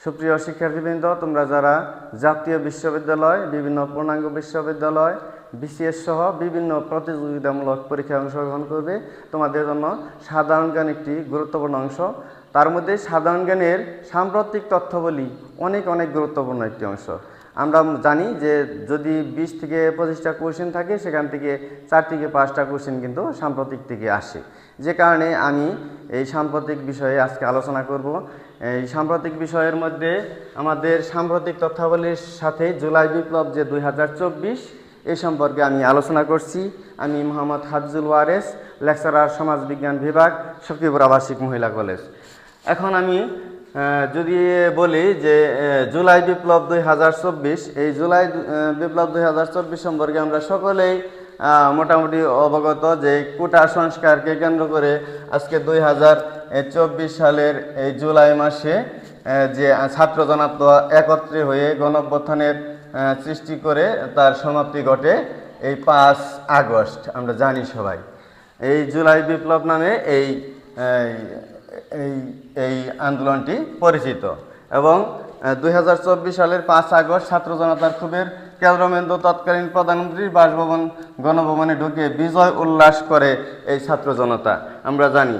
সুপ্রিয় শিক্ষার্থীবৃন্দ, তোমরা যারা জাতীয় বিশ্ববিদ্যালয়, বিভিন্ন পূর্ণাঙ্গ বিশ্ববিদ্যালয়, বিসিএস সহ বিভিন্ন প্রতিযোগিতামূলক পরীক্ষায় অংশগ্রহণ করবে, তোমাদের জন্য সাধারণ জ্ঞান একটি গুরুত্বপূর্ণ অংশ। তার মধ্যে সাধারণ জ্ঞানের সাম্প্রতিক তথ্যাবলী অনেক গুরুত্বপূর্ণ একটি অংশ। আমরা জানি যে যদি 20 থেকে 25টা কোশ্চেন থাকে, সেখান থেকে 4 থেকে 5টা কোশ্চেন কিন্তু সাম্প্রতিক থেকে আসে। যে কারণে আমি এই সাম্প্রতিক বিষয়ে আজকে আলোচনা করব। এই সাম্প্রতিক বিষয়ের মধ্যে আমাদের সাম্প্রতিক তথ্যাবলীর সাথে জুলাই বিপ্লব যে 2024 এই সম্পর্কে আমি আলোচনা করছি। আমি মোহাম্মদ হাফিজুল ওয়ারেস, লেকচারার সমাজবিজ্ঞান বিভাগ, শক্তিপুর আবাসিক মহিলা কলেজ। এখন আমি যদি বলি যে জুলাই বিপ্লব 2024, এই জুলাই বিপ্লব 2024 সম্পর্কে আমরা সকলেই মোটামুটি অবগত যে কোটা সংস্কারকে কেন্দ্র করে আজকে 2024 সালের এই জুলাই মাসে যে ছাত্র জনতা একত্রে হয়ে গণঅভ্যুত্থানের সৃষ্টি করে তার সমাপ্তি ঘটে এই 5 আগস্ট। আমরা জানি সবাই এই জুলাই বিপ্লব নামে এই এই আন্দোলনটি পরিচিত। এবং 2024 সালের 5 আগস্ট ছাত্র জনতার ক্ষোভের কেন্দ্রবিন্দু তৎকালীন প্রধানমন্ত্রীর বাসভবন গণভবনে ঢুকে বিজয় উল্লাস করে এই ছাত্র জনতা। আমরা জানি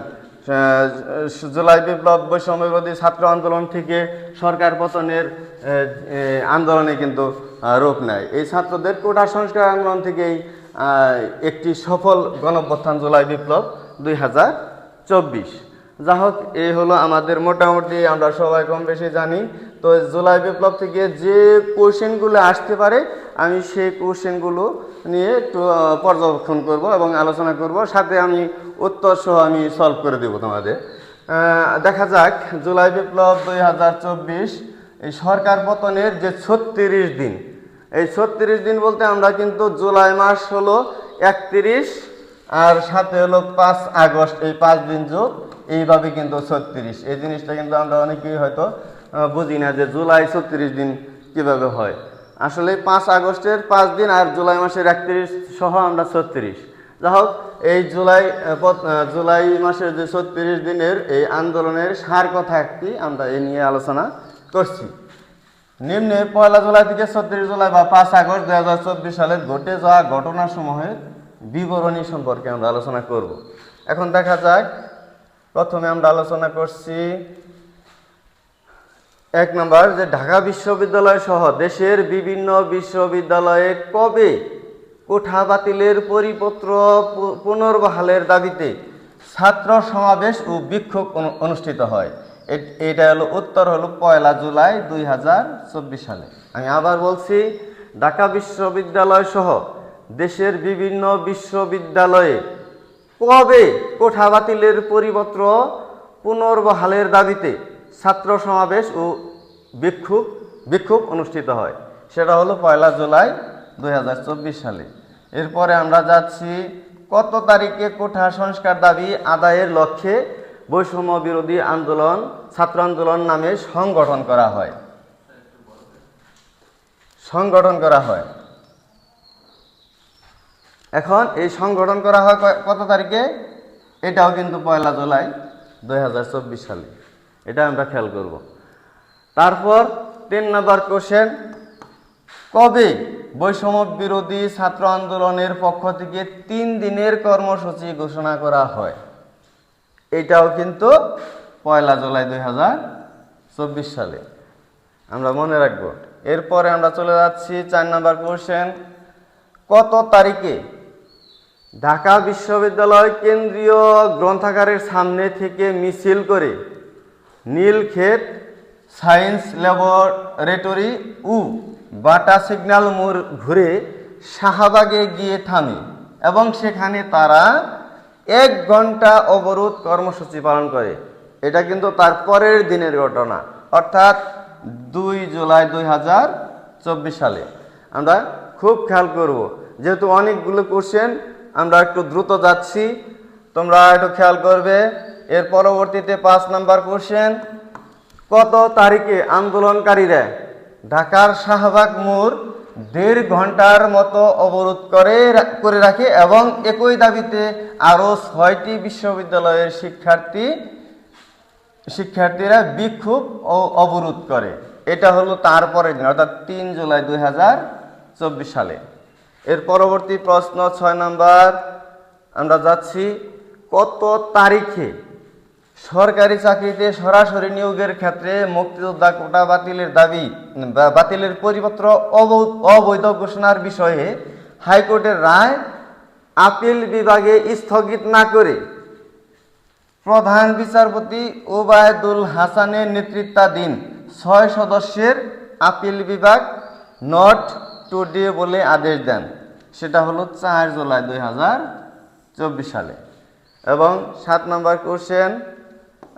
জুলাই বিপ্লব বৈষম্যবিরোধী ছাত্র আন্দোলন থেকে সরকার পতনের আন্দোলনে কিন্তু রূপ নেয়। এই ছাত্রদের কোটা সংস্কার আন্দোলন থেকেই একটি সফল গণঅভ্যুত্থান জুলাই বিপ্লব 2024। যা হোক, এই হলো আমাদের মোটামুটি আমরা সবাই কম বেশি জানি। তো জুলাই বিপ্লব থেকে যে কোশ্চেনগুলো আসতে পারে আমি সেই কোশ্চেনগুলো নিয়ে একটু পর্যবেক্ষণ করব এবং আলোচনা করব, সাথে আমি উত্তর সহ আমি সলভ করে দেব তোমাদের। দেখা যাক জুলাই বিপ্লব 2024 এই সরকার পতনের যে 36 দিন, এই 36 দিন বলতে আমরা কিন্তু জুলাই মাস হলো 31 আর সাথে হলো 5 আগস্ট, এই 5 দিন যোগ, এইভাবে কিন্তু 36। এই জিনিসটা কিন্তু আমরা অনেকেই হয়তো বুঝি না যে জুলাই 36 দিন কিভাবে হয়। আসলে 5 আগস্টের 5 দিন আর জুলাই মাসের 31 সহ আমরা 36। যা হোক, এই জুলাই মাসের যে 36 দিনের এই আন্দোলনের সার কথা একটি আমরা এই নিয়ে আলোচনা করছি। নিম্নে 1 জুলাই থেকে 36 জুলাই বা 5 আগস্ট 2024 সালের ঘটে যাওয়া ঘটনাসমূহের বিবরণী সম্পর্কে আমরা আলোচনা করব। এখন দেখা যাক, প্রথমে আমরা আলোচনা করছি 1 নম্বর যে ঢাকা বিশ্ববিদ্যালয় সহ দেশের বিভিন্ন বিশ্ববিদ্যালয়ে কবে কোঠা বাতিলের পরিপত্র পুনর্বহালের দাবিতে ছাত্র সমাবেশ ও বিক্ষোভ অনুষ্ঠিত হয়। এটা হলো উত্তর হলো 1 জুলাই 2024 সালে। আমি আবার বলছি, ঢাকা বিশ্ববিদ্যালয় সহ দেশের বিভিন্ন বিশ্ববিদ্যালয়ে কবে কোঠা বাতিলের পরিপত্র পুনর্বহালের দাবিতে ছাত্র সমাবেশ ও বিক্ষোভ অনুষ্ঠিত হয়, সেটা হলো 1 জুলাই 2024 সালে। এরপরে আমরা যাচ্ছি কত তারিখে কোঠা সংস্কার দাবি আদায়ের লক্ষ্যে বৈষম্য বিরোধী আন্দোলন ছাত্র আন্দোলন নামে সংগঠন করা হয়। এখন এই সংগঠন করা হয় কত তারিখে, এটাও কিন্তু 1 জুলাই 2024 সালে, এটা আমরা খেয়াল করব। তারপর 3 নম্বর কোশ্চেন, কবে বৈষম্য বিরোধী ছাত্র আন্দোলনের পক্ষ থেকে 3 দিনের কর্মসূচি ঘোষণা করা হয়, এটাও কিন্তু 1 জুলাই 2024 সালে, আমরা মনে রাখবো। এরপরে আমরা চলে যাচ্ছি 4 নম্বর কোশ্চেন, কত তারিখে ঢাকা বিশ্ববিদ্যালয় কেন্দ্রীয় গ্রন্থাগারের সামনে থেকে মিছিল করে নীলক্ষেত সায়েন্স ল্যাবরেটরি ও বাটা সিগন্যাল মোড় ঘুরে শাহবাগে গিয়ে থামে এবং সেখানে তারা 1 ঘন্টা অবরোধ কর্মসূচি পালন করে। এটা কিন্তু তার পরের দিনের ঘটনা, অর্থাৎ 2 জুলাই 2024 সালে। আমরা খুব খেয়াল করব, যেহেতু অনেকগুলো কোশ্চেন আমরা একটু দ্রুত যাচ্ছি, তোমরা একটু খেয়াল করবে। এর পরবর্তীতে 5 নম্বর কোশ্চেন, কত তারিখে আন্দোলনকারীরা ঢাকার শাহবাগ মোড় 1.5 ঘন্টার মতো অবরোধ করে রাখে এবং একই দাবিতে আরও 6টি বিশ্ববিদ্যালয়ের শিক্ষার্থী শিক্ষার্থীরা বিক্ষোভ ও অবরোধ করে। এটা হলো তারপরের দিন, অর্থাৎ 3 জুলাই 2024 সালে। এর পরবর্তী প্রশ্ন 6 নম্বর, আমরা যাচ্ছি, কত তারিখে সরকারি চাকরিতে সরাসরি নিয়োগের ক্ষেত্রে মুক্তিযোদ্ধা কোটা বাতিলের পরিপত্র অবৈধ ঘোষণার বিষয়ে হাইকোর্টের রায় আপিল বিভাগে স্থগিত না করে প্রধান বিচারপতি ওবায়দুল হাসানের নেতৃত্বাধীন 6 সদস্যের আপিল বিভাগ নট টুডে বলে আদেশ দেন? সেটা হলো 4 জুলাই 2024 সালে। এবং 7 নম্বর কোশ্চেন,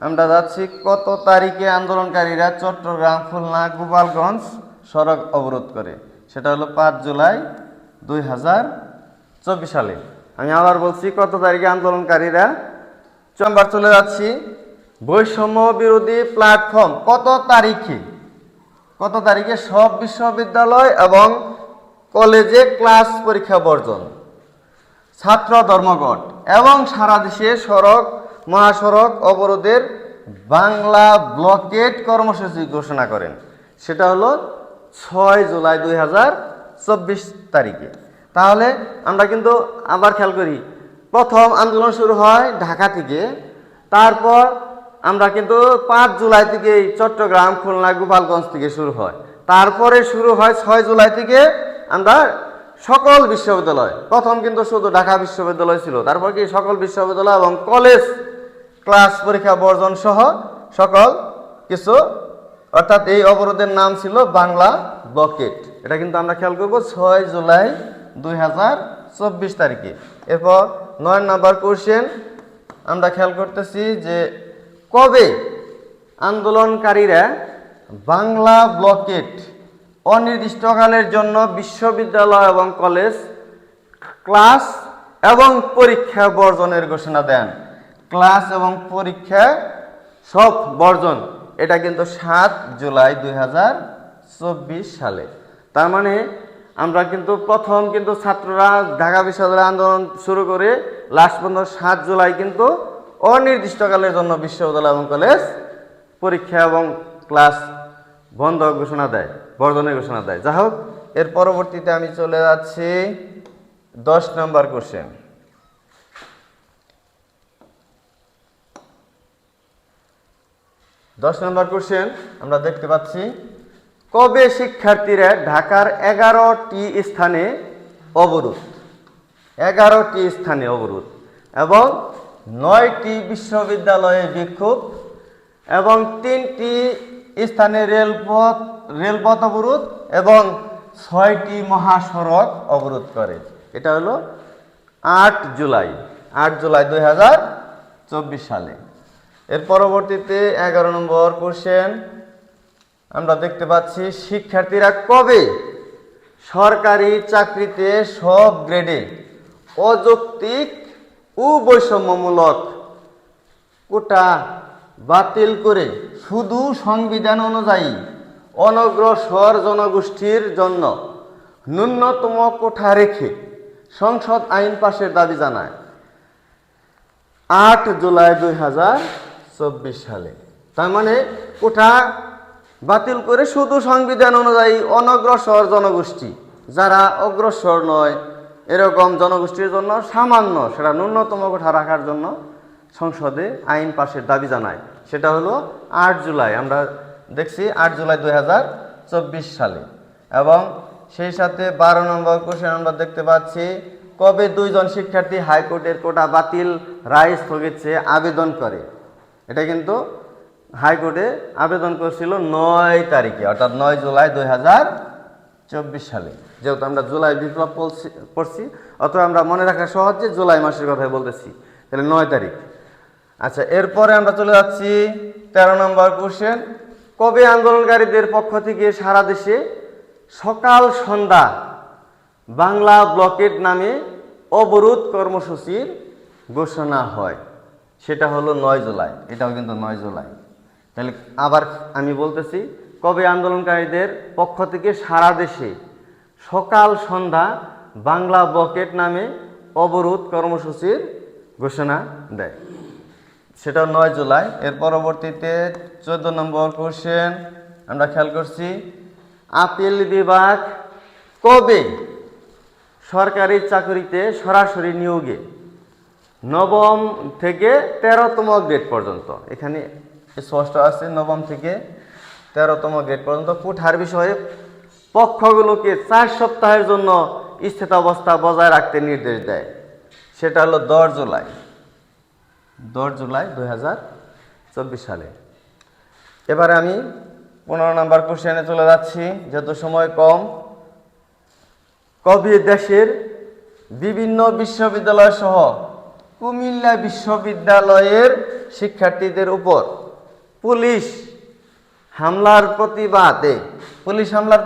আমরা যাচ্ছি, কত তারিখে আন্দোলনকারীরা চট্টগ্রাম, খুলনা, গোপালগঞ্জ সড়ক অবরোধ করে? সেটা হলো 5 জুলাই 2024 সালে। আমি আবার বলছি, কত তারিখে আন্দোলনকারীরা। নম্বর চলে যাচ্ছি, বৈষম্য বিরোধী প্ল্যাটফর্ম কত তারিখে সব বিশ্ববিদ্যালয় এবং কলেজে ক্লাস পরীক্ষা বর্জন, ছাত্র ধর্মঘট এবং সারা দেশে মহাসড়ক অবরোধের বাংলা ব্লকেড কর্মসূচি ঘোষণা করেন? সেটা হলো 6 জুলাই 2024 তারিখে। তাহলে আমরা কিন্তু আবার খেয়াল করি, প্রথম আন্দোলন শুরু হয় ঢাকা থেকে, তারপর আমরা কিন্তু 5 জুলাই থেকে চট্টগ্রাম, খুলনা, গোপালগঞ্জ থেকে শুরু হয়, তারপরে শুরু হয় 6 জুলাই থেকে আমরা সকল বিশ্ববিদ্যালয়। প্রথম কিন্তু শুধু ঢাকা বিশ্ববিদ্যালয় ছিল, তারপর কি সকল বিশ্ববিদ্যালয় এবং কলেজ ক্লাস পরীক্ষা বর্জন সহ সকল কিছু, অর্থাৎ এই অবরোধের নাম ছিল বাংলা ব্লকেট। এটা কিন্তু আমরা খেয়াল করব 6 জুলাই 2024 তারিখে। এরপর 9 নম্বর কোশ্চেন, আমরা খেয়াল করতেছি যে কবে আন্দোলনকারীরা বাংলা ব্লকেট অনির্দিষ্টকালের জন্য বিশ্ববিদ্যালয় এবং কলেজ ক্লাস এবং পরীক্ষা বর্জনের ঘোষণা দেন? ক্লাস এবং পরীক্ষা সব বর্জন, এটা কিন্তু 7 জুলাই 2024 সালে। তার মানে আমরা কিন্তু প্রথম কিন্তু ছাত্ররা ঢাকা বিশ্ববিদ্যালয় আন্দোলন শুরু করে লাস্ট পর্যন্ত 7 জুলাই কিন্তু অনির্দিষ্টকালের জন্য বিশ্ববিদ্যালয় এবং কলেজ পরীক্ষা এবং ক্লাস বন্ধ ঘোষণা দেয়, বর্জনের ঘোষণা দেয়। যাই হোক, এর পরবর্তীতে আমি চলে যাচ্ছি 10 নম্বর কোশ্চেন। 10 নম্বর কোশ্চেন আমরা দেখতে পাচ্ছি, কবে শিক্ষার্থীরা ঢাকার 11টি স্থানে অবরোধ, 11টি স্থানে অবরোধ এবং 9টি বিশ্ববিদ্যালয়ে বিক্ষোভ এবং 3টি স্থানে রেলপথ অবরোধ এবং 6টি মহাসড়ক অবরোধ করে? এটা হলো 8 জুলাই 2024 সালে। এর পরবর্তীতে 11 নম্বর কোশ্চেন আমরা দেখতে পাচ্ছি, শিক্ষার্থীরা কবে সরকারি চাকরিতে সব গ্রেডে অযৌক্তিক ও বৈষম্যমূলক কোটা বাতিল করে শুধু সংবিধান অনুযায়ী অনগ্রসর জনগোষ্ঠীর জন্য ন্যূনতম কোঠা রেখে সংসদ আইন পাশের দাবি জানায়? 8 জুলাই 2024 সালে। তার মানে কোঠা বাতিল করে শুধু সংবিধান অনুযায়ী অনগ্রসর জনগোষ্ঠী, যারা অগ্রসর নয় এরকম জনগোষ্ঠীর জন্য সামান্য সেটা ন্যূনতম কোঠা রাখার জন্য সংসদে আইন পাশের দাবি জানায়। সেটা হলো 8 জুলাই, আমরা দেখছি 8 জুলাই 2024 সালে। এবং সেই সাথে 12 নম্বর কোশ্চেন আমরা দেখতে পাচ্ছি, কবে 2 জন শিক্ষার্থী হাইকোর্টের কোটা বাতিল রায় স্থগিত চেয়ে আবেদন করে? এটা কিন্তু হাইকোর্টে আবেদন করেছিল 9 তারিখে, অর্থাৎ 9 জুলাই 2024 সালে। যেহেতু আমরা জুলাই বিপ্লব পড়ছি, অথবা আমরা মনে রাখা সহজ যে জুলাই মাসের কথাই বলতেছি, তাহলে 9 তারিখ। আচ্ছা, এরপরে আমরা চলে যাচ্ছি 13 নম্বর কোশ্চেন, কবে আন্দোলনকারীদের পক্ষ থেকে সারা দেশে সকাল সন্ধ্যা বাংলা ব্লকেট নামে অবরোধ কর্মসূচির ঘোষণা হয়? সেটা হলো 9 জুলাই। এটাও কিন্তু 9 জুলাই। তাহলে আবার আমি বলতেছি, কবে আন্দোলনকারীদের পক্ষ থেকে সারা দেশে সকাল সন্ধ্যা বাংলা ব্লকেট নামে অবরোধ কর্মসূচির ঘোষণা দেয়? সেটা 9 জুলাই। এর পরবর্তীতে 14 নম্বর কোশ্চেন আমরা খেয়াল করছি, আপিল বিভাগ কবে সরকারি চাকরিতে সরাসরি নিয়োগে নবম থেকে 13তম গ্রেড পর্যন্ত, এখানে স্পষ্ট আছে নবম থেকে 13তম গ্রেড পর্যন্ত কোঠার বিষয়ে পক্ষগুলোকে 4 সপ্তাহের জন্য স্থিতাবস্থা বজায় রাখতে নির্দেশ দেয়। সেটা হলো 10 জুলাই 2024 সালে। এবারে আমি 15 নম্বর কোশ্চেনে চলে যাচ্ছি, যেহেতু সময় কম। কবে দেশের বিভিন্ন বিশ্ববিদ্যালয় সহ কুমিল্লা বিশ্ববিদ্যালয়ের শিক্ষার্থীদের উপর পুলিশ হামলার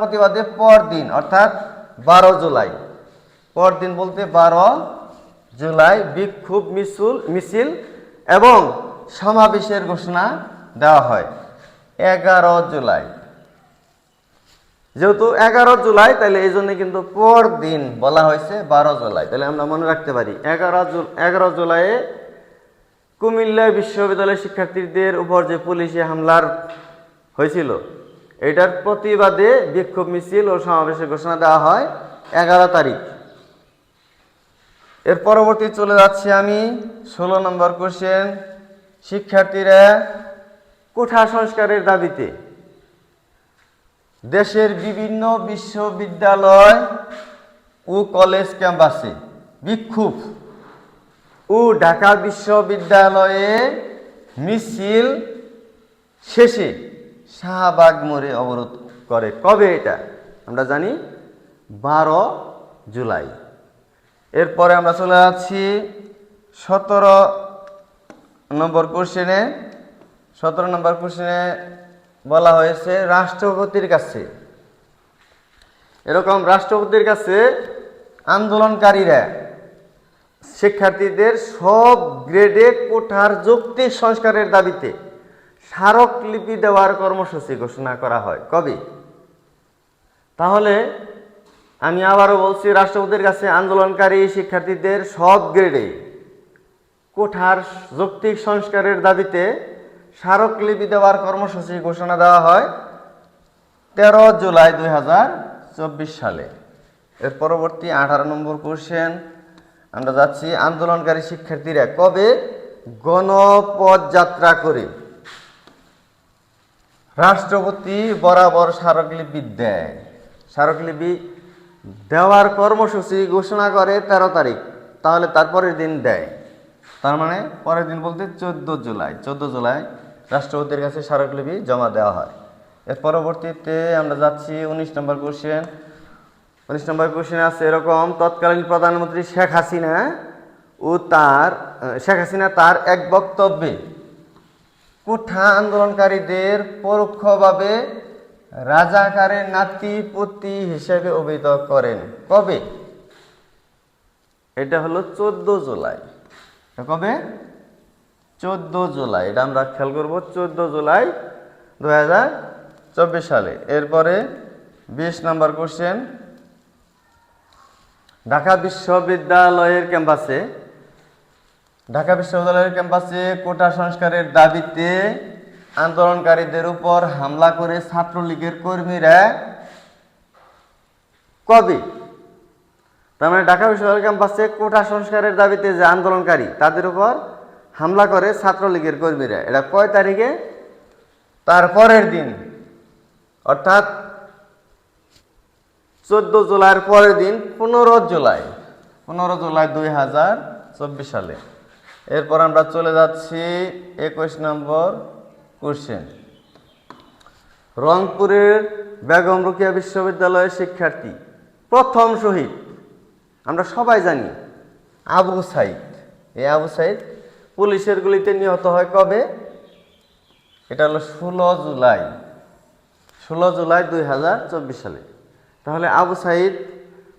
প্রতিবাদে পরদিন অর্থাৎ 12 জুলাই, পরদিন বলতে 12 জুলাই বিক্ষোভ মিছিল এবং সমাবেশের ঘোষণা দেওয়া হয়। 11 জুলাই, যেহেতু 11 জুলাই তাহলে এই জন্য কিন্তু পরদিন বলা হয়েছে 12 জুলাই, তাহলে আমরা মনে রাখতে পারি 11 জুলাইয়ে কুমিল্লা বিশ্ববিদ্যালয়ের শিক্ষার্থীদের উপর যে পুলিশি হামলার হয়েছিল এটার প্রতিবাদে বিক্ষোভ মিছিল ও সমাবেশের ঘোষণা দেওয়া হয় 11 তারিখ। এর পরবর্তী চলে যাচ্ছি আমি 16 নম্বর কোশ্চেন, শিক্ষার্থীরা কোঠা সংস্কারের দাবিতে দেশের বিভিন্ন বিশ্ববিদ্যালয় ও কলেজ ক্যাম্পাসে বিক্ষোভ ও ঢাকা বিশ্ববিদ্যালয়ে মিছিল শেষে শাহবাগ মোড়ে অবরোধ করে। কবে এটা আমরা জানি 12 জুলাই। এরপরে আমরা চলে যাচ্ছি 17 নম্বর কোশ্চেনে। 17 নম্বর কোশ্চেনে বলা হয়েছে রাষ্ট্রপতির কাছে, এরকম রাষ্ট্রপতির কাছে আন্দোলনকারীরা শিক্ষার্থীদের সব গ্রেডে কোঠার যৌক্তিক সংস্কারের দাবিতে স্মারকলিপি দেওয়ার কর্মসূচি ঘোষণা করা হয়। কবে? তাহলে আমি আবারও বলছি, রাষ্ট্রপতির কাছে আন্দোলনকারী শিক্ষার্থীদের সব গ্রেডে কোঠার যৌক্তিক সংস্কারের দাবিতে স্মারকলিপি দেওয়ার কর্মসূচি ঘোষণা দেওয়া হয় 13 জুলাই 2024 সালে। এর পরবর্তী 18 নম্বর কোশ্চেন আমরা যাচ্ছি, আন্দোলনকারী শিক্ষার্থীরা কবে গণপদযাত্রা করে রাষ্ট্রপতি বরাবর স্মারকলিপি দেয়? স্মারকলিপি দেওয়ার কর্মসূচি ঘোষণা করে 13 তারিখ, তাহলে তারপরের দিন দেয়, তার মানে পরের দিন বলতে 14 জুলাই রাষ্ট্রপতির কাছে স্মারকলিপি জমা দেওয়া হয়। এর পরবর্তীতে আমরা যাচ্ছি 19 নম্বর কোশ্চেন। 19 নম্বর কোশ্চেন আছে এরকম, তৎকালীন প্রধানমন্ত্রী শেখ হাসিনা তার এক বক্তব্যে কোঠা আন্দোলনকারীদের পরোক্ষভাবে রাজাকারের নাতিপুতি হিসেবে অভিহিত করেন। কবে? এটা হলো 14 জুলাই। কবে? 14 জুলাই, এটা আমরা খেয়াল করব, 14 জুলাই 2024 সালে। এরপরে 20 নম্বর কোশ্চেন, ঢাকা বিশ্ববিদ্যালয়ের ক্যাম্পাসে কোটা সংস্কারের দাবিতে আন্দোলনকারীদের উপর হামলা করে ছাত্রলীগের কর্মীরা কবে? তার মানে ঢাকা বিশ্ববিদ্যালয় ক্যাম্পাসে কোটা সংস্কারের দাবিতে যে আন্দোলনকারী তাদের উপর হামলা করে ছাত্রলীগের কর্মীরা, এটা কয় তারিখে? তার পরের দিন, অর্থাৎ 14 জুলাইয়ের পরের দিন 15 জুলাই 2024 সালে। এরপর আমরা চলে যাচ্ছি 21 নম্বর কোশ্চেন, রংপুরের বেগম রোকেয়া বিশ্ববিদ্যালয়ের শিক্ষার্থী প্রথম শহীদ আমরা সবাই জানি আবু সাইদ। এই আবু সাইদ পুলিশের গুলিতে নিহত হয় কবে? এটা হলো 16 জুলাই 2024 সালে। তাহলে আবু সাইদ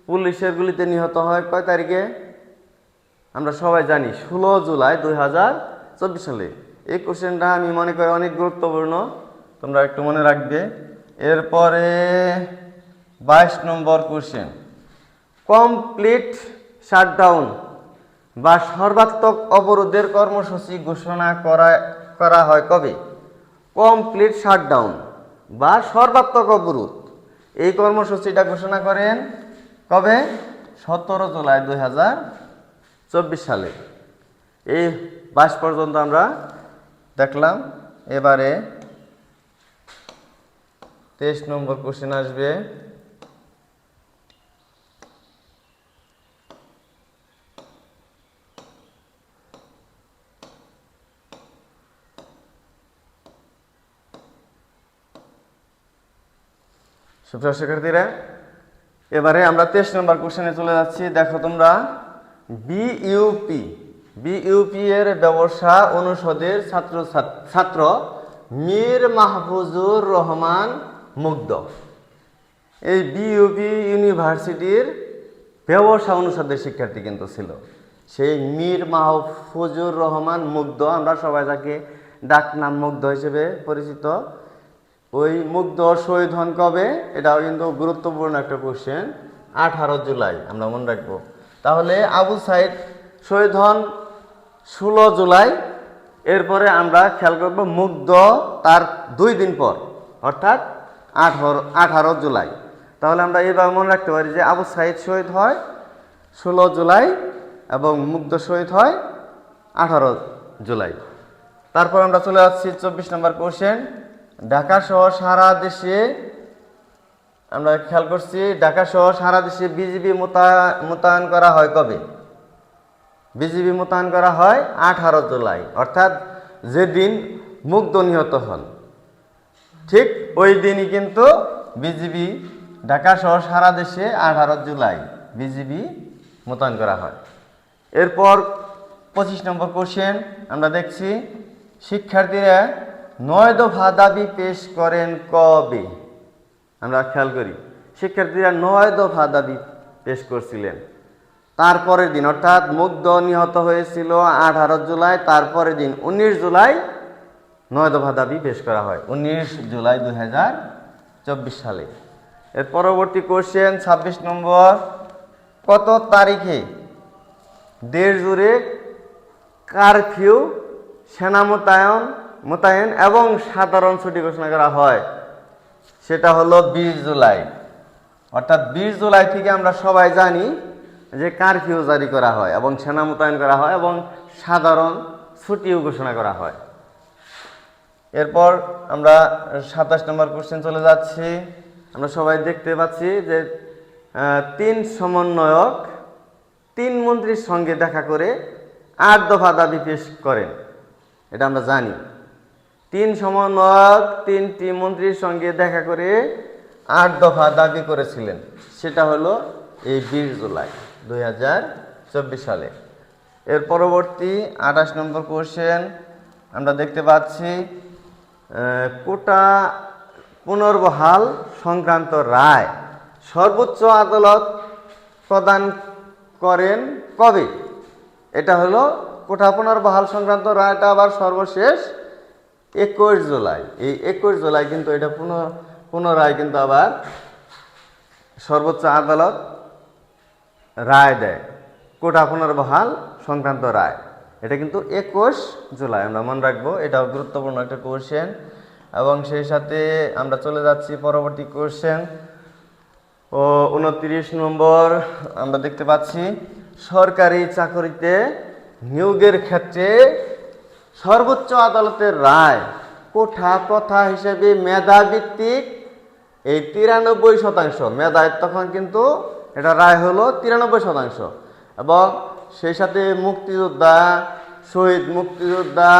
পুলিশের গুলিতে নিহত হয় কয় তারিখে? আমরা সবাই জানি 16 জুলাই 2024 সালে। এই কোশ্চেনটা আমি মনে করি অনেক গুরুত্বপূর্ণ, তোমরা একটু মনে রাখবে। এরপরে 22 নম্বর কোশ্চেন, কমপ্লিট শাটডাউন বা সর্বাত্মক অবরোধের কর্মসূচি ঘোষণা করা হয় কবে? কমপ্লিট শাটডাউন বা সর্বাত্মক অবরোধ, এই কর্মসূচিটা ঘোষণা করেন কবে? 17 জুলাই 2024 সালে। এই 22 পর্যন্ত আমরা দেখলাম। এবারে 23 নম্বর কোশ্চেন আসবে। সুপ্রিয় শিক্ষার্থীরা, এবারে আমরা 23 নম্বর কোশ্চেনে চলে যাচ্ছি। দেখো তোমরা, বিইউপি এর ব্যবসা অনুষদের ছাত্র মীর মাহফুজুর রহমান মুগ্ধ। এই বিইউপি ইউনিভার্সিটির ব্যবসা অনুষদের শিক্ষার্থী কিন্তু ছিল সেই মীর মাহফুজুর রহমান মুগ্ধ। আমরা সবাই তাকে ডাকনাম মুগ্ধ হিসেবে পরিচিত। ওই মুগ্ধ শহীদ হন কবে? এটাও কিন্তু গুরুত্বপূর্ণ একটা কোশ্চেন। 18 জুলাই আমরা মনে রাখবো। তাহলে আবু সাইদ শহীদ হন 16 জুলাই। এরপরে আমরা খেয়াল করব মুগ্ধ তার 2 দিন পর, অর্থাৎ 18 জুলাই। তাহলে আমরা এইভাবে মনে রাখতে পারি যে আবু সাইদ শহীদ হয় 16 জুলাই এবং মুগ্ধ শহীদ হয় 18 জুলাই। তারপর আমরা চলে যাচ্ছি 24 নম্বর কোশ্চেন। ঢাকা সহ সারা দেশে, আমরা খেয়াল করছি, ঢাকা সহ সারা দেশে বিজিবি মোতায়েন করা হয় কবে? বিজিবি মোতায়েন করা হয় 18 জুলাই, অর্থাৎ যেদিন মুগ্ধ নিহত হন ঠিক ওই দিনই কিন্তু বিজিবি ঢাকা সহ সারা দেশে 18 জুলাই বিজিবি মোতায়েন করা হয়। এরপর 25 নম্বর কোশ্চেন আমরা দেখছি, শিক্ষার্থীরা 9 দফা দাবি পেশ করেন কবে? আমরা খেয়াল করি, শিক্ষার্থীরা 9 দফা দাবি পেশ করছিলেন তারপরের দিন, অর্থাৎ মুগ্ধ নিহত হয়েছিল 18 জুলাই, তারপরের দিন 19 জুলাই 9 দফা দাবি পেশ করা হয়, 19 জুলাই 2024 সালে। এর পরবর্তী কোশ্চেন 26 নম্বর, কত তারিখে দেশ জুড়ে কারফিউ, সেনা মোতায়েন এবং সাধারণ ছুটি ঘোষণা করা হয়? সেটা হলো 20 জুলাই। অর্থাৎ 20 জুলাই থেকে আমরা সবাই জানি যে কারফিউ জারি করা হয় এবং সেনা মোতায়েন করা হয় এবং সাধারণ ছুটিও ঘোষণা করা হয়। এরপর আমরা 27 নম্বর কোশ্চেন চলে যাচ্ছি। আমরা সবাই দেখতে পাচ্ছি যে 3 সমন্বয়ক 3 মন্ত্রীর সঙ্গে দেখা করে 8 দফা দাবি পেশ করেন, এটা আমরা জানি। 3 সমন্বয়ক 3টি মন্ত্রীর সঙ্গে দেখা করে 8 দফা দাবি করেছিলেন, সেটা হলো এই 20 জুলাই 2024 সালে। এর পরবর্তী 28 নম্বর কোশ্চেন আমরা দেখতে পাচ্ছি, কোটা পুনর্বহাল সংক্রান্ত রায় সর্বোচ্চ আদালত প্রদান করেন কবে? এটা হলো কোটা পুনর্বহাল সংক্রান্ত রায়টা আবার সর্বশেষ 21 জুলাই। এই 21 জুলাই কিন্তু এটা পুনরায় কিন্তু আবার সর্বোচ্চ আদালত রায় দেয়, কোটা পুনর্বহাল সংক্রান্ত রায়। এটা কিন্তু 21 জুলাই, আমরা মনে রাখবো, এটাও গুরুত্বপূর্ণ একটা কোশ্চেন। এবং সেই সাথে আমরা চলে যাচ্ছি পরবর্তী কোশ্চেন 29 নম্বর। আমরা দেখতে পাচ্ছি, সরকারি চাকরিতে নিয়োগের ক্ষেত্রে সর্বোচ্চ আদালতের রায় কোঠা প্রথা হিসেবে মেধাভিত্তিক এই 93%, মেধায় তখন কিন্তু এটা রায় হলো 93%, এবং সেই সাথে মুক্তিযোদ্ধা, শহীদ মুক্তিযোদ্ধা,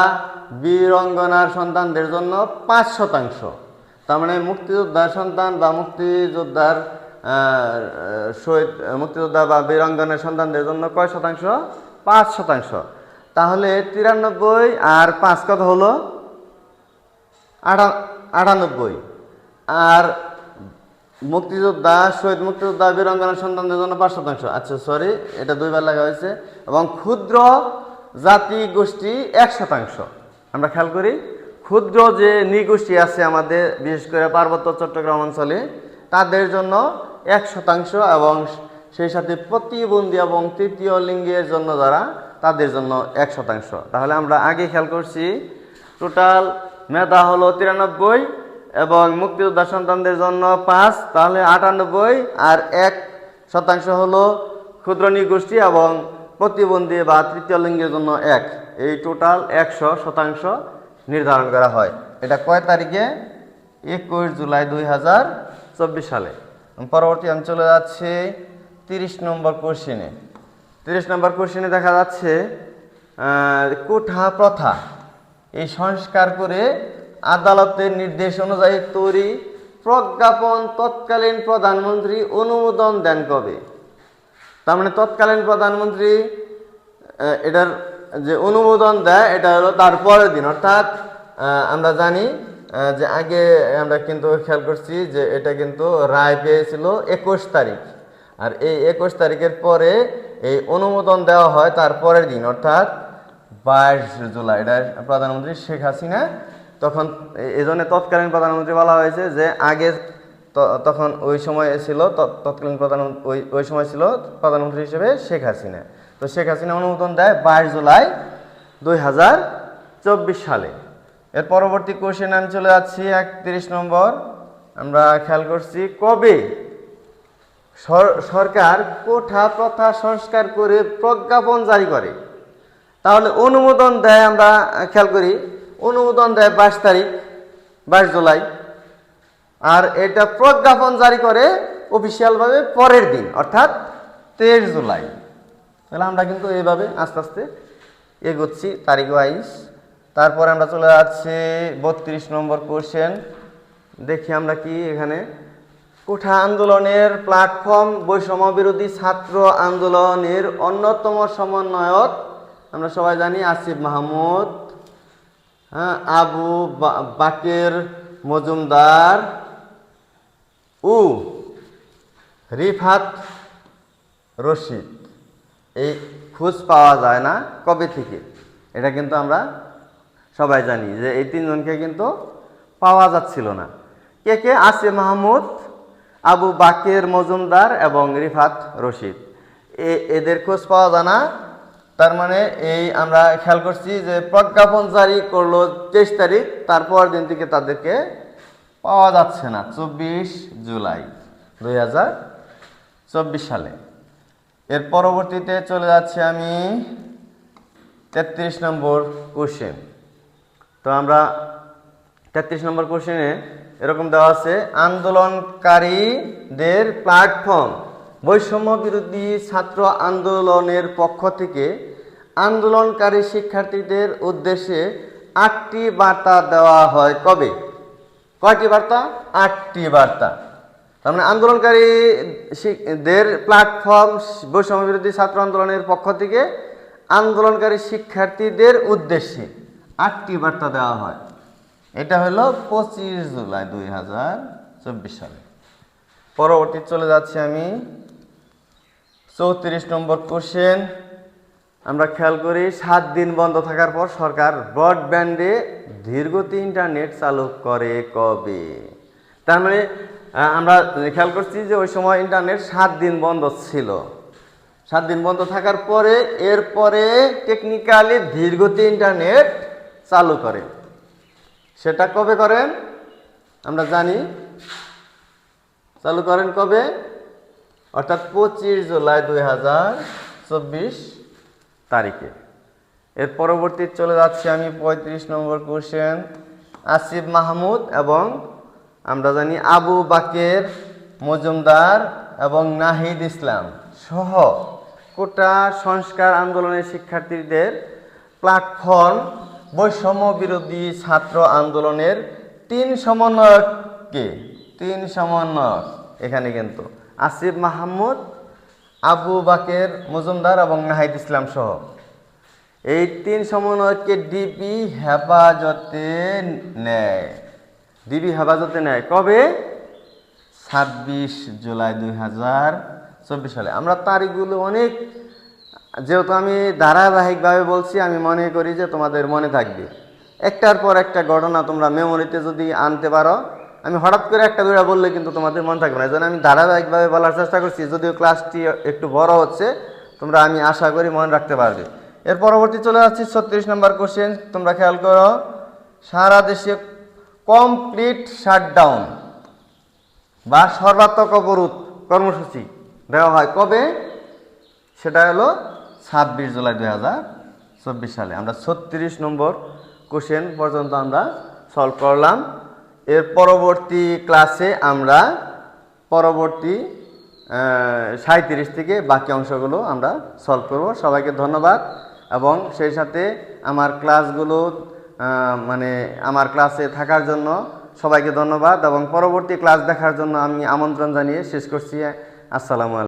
বীরঙ্গনার সন্তানদের জন্য 5%। তার মানে মুক্তিযোদ্ধার সন্তান বা মুক্তিযোদ্ধার শহীদ মুক্তিযোদ্ধা বা বীরঙ্গনের সন্তানদের জন্য কয় শতাংশ? 5%। তাহলে 93 আর 5 কত হলো? 98। আর মুক্তিযোদ্ধা, শহীদ মুক্তিযোদ্ধা, বীরঙ্গনার সন্তানদের জন্য 5%। আচ্ছা সরি, এটা 2 বার লাগা হয়েছে। এবং ক্ষুদ্র জাতি গোষ্ঠী 1%। আমরা খেয়াল করি, ক্ষুদ্র যে নৃগোষ্ঠী আছে আমাদের, বিশেষ করে পার্বত্য চট্টগ্রাম অঞ্চলে, তাদের জন্য 1%, এবং সেই সাথে প্রতিবন্ধী এবং তৃতীয় লিঙ্গের জন্য যারা তাদের জন্য 1%। তাহলে আমরা আগে খেয়াল করছি টোটাল মেধা হলো 93 এবং মুক্তিযোদ্ধা সন্তানদের জন্য 5, তাহলে 98, আর 1% হলো ক্ষুদ্র নৃগোষ্ঠী এবং প্রতিবন্ধী বা তৃতীয় লিঙ্গের জন্য 1। এই টোটাল 100% নির্ধারণ করা হয়। এটা কয় তারিখে? 21 জুলাই 2024 সালে। পরবর্তী আমি চলে যাচ্ছি 30 নম্বর কোশ্চেনে। 30 নম্বর কোশ্চেনে দেখা যাচ্ছে কোঠা প্রথা এই সংস্কার করে আদালতের নির্দেশ অনুযায়ী তৈরি প্রজ্ঞাপন তৎকালীন প্রধানমন্ত্রী অনুমোদন দেন কবে? তার মানে তৎকালীন প্রধানমন্ত্রী এটার যে অনুমোদন দেয় এটা হলো তার পরের দিন, অর্থাৎ আমরা জানি যে আগে আমরা কিন্তু খেয়াল করছি যে এটা কিন্তু রায় পেয়েছিল 21 তারিখ, আর এই 21 তারিখের পরে এই অনুমোদন দেওয়া হয় তার পরের দিন, অর্থাৎ 22 জুলাই। এটা প্রধানমন্ত্রী শেখ হাসিনা তখন এই জন্য তৎকালীন প্রধানমন্ত্রী বলা হয়েছে যে আগে তখন ওই সময় ছিল তৎকালীন প্রধানমন্ত্রী ওই সময় ছিল প্রধানমন্ত্রী হিসেবে শেখ হাসিনা। তো শেখ হাসিনা অনুমোদন দেয় 22 জুলাই 2024 সালে। এর পরবর্তী কোশ্চেন আমি চলে যাচ্ছি 31 নম্বর। আমরা খেয়াল করছি কবে সরকার কোঠা প্রথা সংস্কার করে প্রজ্ঞাপন জারি করে? তাহলে অনুমোদন দেয়, আমরা খেয়াল করি অনুমোদন দেয় 22 তারিখ 22 জুলাই, আর এটা প্রজ্ঞাপন জারি করে অফিসিয়ালভাবে পরের দিন অর্থাৎ 23 জুলাই। তাহলে আমরা কিন্তু এইভাবে আস্তে আস্তে এগোচ্ছি তারিখ ওয়াইজ। তারপরে আমরা চলে যাচ্ছি 32 নম্বর কোশ্চেন। দেখি আমরা কি এখানে কোঠা আন্দোলনের প্ল্যাটফর্ম বৈষম্য বিরোধী ছাত্র আন্দোলনের অন্যতম সমন্বয়ক আমরা সবাই জানি আসিফ মাহমুদ, আবু বাকের মজুমদার ও রিফাত রশিদ। এই খোঁজ পাওয়া যায় না কবে থেকে, এটা কিন্তু আমরা সবাই জানি যে এই তিনজনকে কিন্তু পাওয়া যাচ্ছিল না। কে কে? আসিফ মাহমুদ, আবু বাকের মজুমদার এবং রিফাত রশিদ। এদের খোঁজ পাওয়া যায় না। তার মানে এই আমরা খেয়াল করছি যে প্রজ্ঞাপন জারি করলো 23 তারিখ, তারপর দিন থেকে তাদেরকে পাওয়া যাচ্ছে না 24 জুলাই 2024 সালে। এর পরবর্তীতে চলে যাচ্ছে আমি 33 নম্বর কোশ্চেন। তো আমরা 33 নম্বর কোশ্চেনে এরকম দেওয়া আছে আন্দোলনকারীদের প্ল্যাটফর্ম বৈষম্য বিরোধী ছাত্র আন্দোলনের পক্ষ থেকে আন্দোলনকারী শিক্ষার্থীদের উদ্দেশ্যে 8টি বার্তা দেওয়া হয় কবে? কয়টি বার্তা? 8টি বার্তা। তার মানে আন্দোলনকারীদের প্ল্যাটফর্ম বৈষম্য বিরোধী ছাত্র আন্দোলনের পক্ষ থেকে আন্দোলনকারী শিক্ষার্থীদের উদ্দেশ্যে 8টি বার্তা দেওয়া হয়। এটা হলো 25 জুলাই 2024 সালে। পরবর্তী চলে যাচ্ছি আমি 34 নম্বর কোশ্চেন। আমরা খেয়াল করি 7 দিন বন্ধ থাকার পর সরকার ব্রডব্যান্ডে ধীরগতি ইন্টারনেট চালু করে কবে? তার মানে আমরা খেয়াল করছি যে ওই সময় ইন্টারনেট 7 দিন বন্ধ ছিল। 7 দিন বন্ধ থাকার পরে এরপরে টেকনিক্যালি ধীরগতি ইন্টারনেট চালু করে। সেটা কবে করেন? আমরা জানি চালু করেন কবে, অর্থাৎ 25 জুলাই 2024 তারিখে। এর পরবর্তী চলে যাচ্ছি আমি 35 নম্বর কোশ্চেন। আসিফ মাহমুদ এবং আমরা জানি আবু বাকের মজুমদার এবং নাহিদ ইসলাম সহ কোটা সংস্কার আন্দোলনের শিক্ষার্থীদের প্ল্যাটফর্ম বৈষম্য বিরোধী ছাত্র আন্দোলনের 3 সমন্বয়ককে 3 সমন্বয়ক এখানে কিন্তু আসিফ মাহমুদ, আবু বাকের মজুমদার এবং নাহিদ ইসলাম সহ এই 3 সমন্বয়ককে ডিবি হেফাজতে নেয়। ডিবি হেফাজতে নেয় কবে? 26 জুলাই 2024 সালে। আমরা তারিখগুলো অনেক, যেহেতু আমি ধারাবাহিকভাবে বলছি, আমি মনে করি যে তোমাদের মনে থাকবে। একটার পর একটা ঘটনা তোমরা মেমোরিতে যদি আনতে পারো আমি হঠাৎ করে একটা দুইটা বললে কিন্তু তোমাদের মনে থাকবে না, এই জন্য আমি ধারাবাহিকভাবে বলার চেষ্টা করছি, যদিও ক্লাসটি একটু বড় হচ্ছে, তোমরা আমি আশা করি মনে রাখতে পারবে। এর পরবর্তী চলে যাচ্ছি 36 নম্বর কোশ্চেন। তোমরা খেয়াল করো, সারা দেশে কমপ্লিট শাটডাউন বা সর্বাত্মক অবরোধ কর্মসূচি দেওয়া হয় কবে? সেটা হলো 26 জুলাই 2024 সালে। আমরা 36 নম্বর কোশ্চেন পর্যন্ত আমরা সলভ করলাম। এর পরবর্তী ক্লাসে আমরা পরবর্তী 37 থেকে বাকি অংশগুলো আমরা সলভ করব। সবাইকে ধন্যবাদ এবং সেই সাথে আমার ক্লাসগুলো মানে আমার ক্লাসে থাকার জন্য সবাইকে ধন্যবাদ এবং পরবর্তী ক্লাস দেখার জন্য আমি আমন্ত্রণ জানিয়ে শেষ করছি। আসসালামু আলাইকুম।